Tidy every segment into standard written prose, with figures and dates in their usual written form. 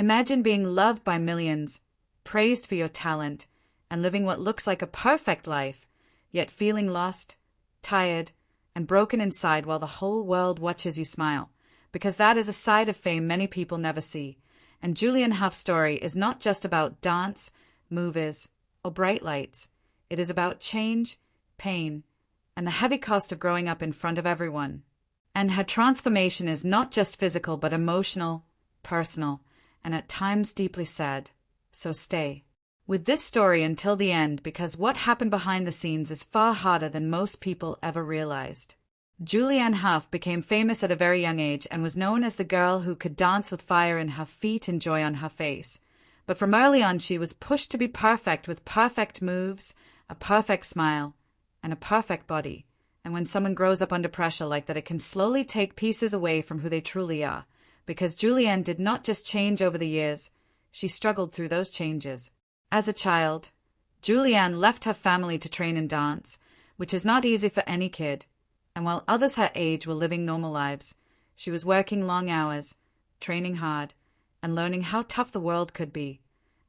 Imagine being loved by millions, praised for your talent, and living what looks like a perfect life, yet feeling lost, tired, and broken inside while the whole world watches you smile, because that is a side of fame many people never see. And Julianne Hough's story is not just about dance, movies, or bright lights. It is about change, pain, and the heavy cost of growing up in front of everyone. And her transformation is not just physical but emotional, personal, and at times deeply sad. So stay with this story until the end, because what happened behind the scenes is far harder than most people ever realized. Julianne Hough became famous at a very young age and was known as the girl who could dance with fire in her feet and joy on her face. But from early on she was pushed to be perfect, with perfect moves, a perfect smile, and a perfect body. And when someone grows up under pressure like that, it can slowly take pieces away from who they truly are. Because Julianne did not just change over the years, she struggled through those changes. As a child, Julianne left her family to train in dance, which is not easy for any kid. And while others her age were living normal lives, she was working long hours, training hard, and learning how tough the world could be.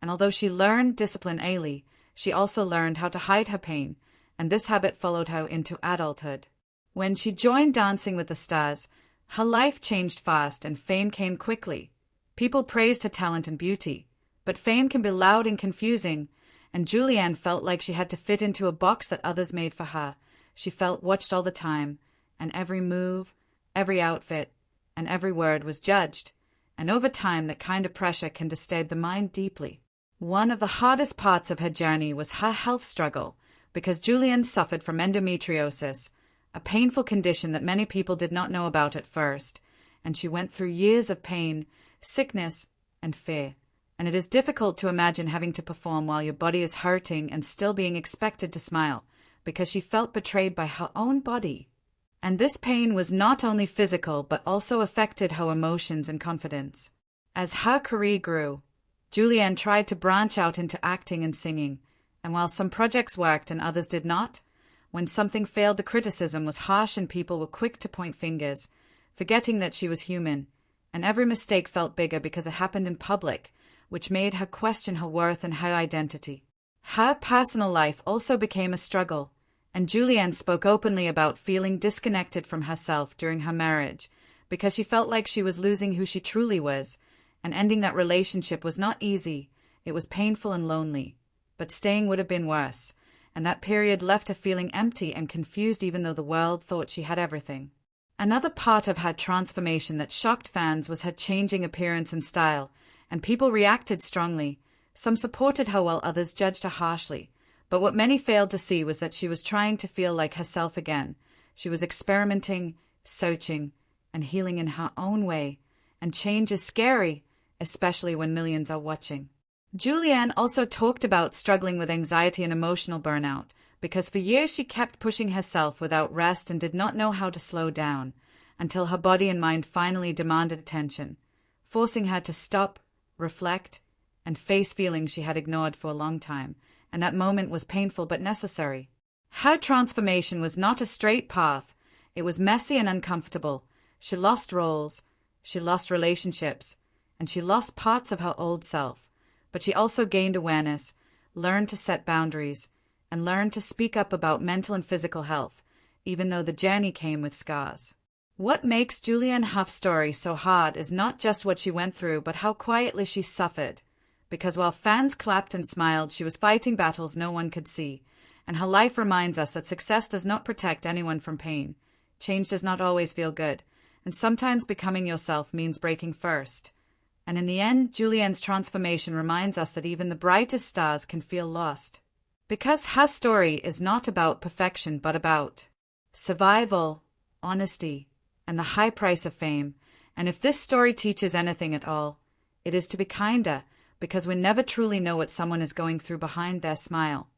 And although she learned discipline early, she also learned how to hide her pain, and this habit followed her into adulthood. When she joined Dancing with the Stars, her life changed fast and fame came quickly. People praised her talent and beauty, but fame can be loud and confusing, and Julianne felt like she had to fit into a box that others made for her. She felt watched all the time, and every move, every outfit, and every word was judged. And over time, that kind of pressure can disturb the mind deeply. One of the hardest parts of her journey was her health struggle, because Julianne suffered from endometriosis, a painful condition that many people did not know about at first, and she went through years of pain, sickness, and fear. And it is difficult to imagine having to perform while your body is hurting and still being expected to smile, because she felt betrayed by her own body. And this pain was not only physical but also affected her emotions and confidence. As her career grew, Julianne tried to branch out into acting and singing, and while some projects worked and others did not, when something failed the criticism was harsh and people were quick to point fingers, forgetting that she was human, and every mistake felt bigger because it happened in public, which made her question her worth and her identity. Her personal life also became a struggle, and Julianne spoke openly about feeling disconnected from herself during her marriage, because she felt like she was losing who she truly was, and ending that relationship was not easy. It was painful and lonely, but staying would have been worse, and that period left her feeling empty and confused even though the world thought she had everything. Another part of her transformation that shocked fans was her changing appearance and style, and people reacted strongly. Some supported her while others judged her harshly, but what many failed to see was that she was trying to feel like herself again. She was experimenting, searching, and healing in her own way, and change is scary, especially when millions are watching. Julianne also talked about struggling with anxiety and emotional burnout, because for years she kept pushing herself without rest and did not know how to slow down, until her body and mind finally demanded attention, forcing her to stop, reflect, and face feelings she had ignored for a long time, and that moment was painful but necessary. Her transformation was not a straight path. It was messy and uncomfortable. She lost roles, she lost relationships, and she lost parts of her old self. But she also gained awareness, learned to set boundaries, and learned to speak up about mental and physical health, even though the journey came with scars. What makes Julianne Hough's story so hard is not just what she went through, but how quietly she suffered. Because while fans clapped and smiled, she was fighting battles no one could see. And her life reminds us that success does not protect anyone from pain. Change does not always feel good. And sometimes becoming yourself means breaking first. And in the end, Julianne's transformation reminds us that even the brightest stars can feel lost. Because her story is not about perfection, but about survival, honesty, and the high price of fame. And if this story teaches anything at all, it is to be kinder, because we never truly know what someone is going through behind their smile.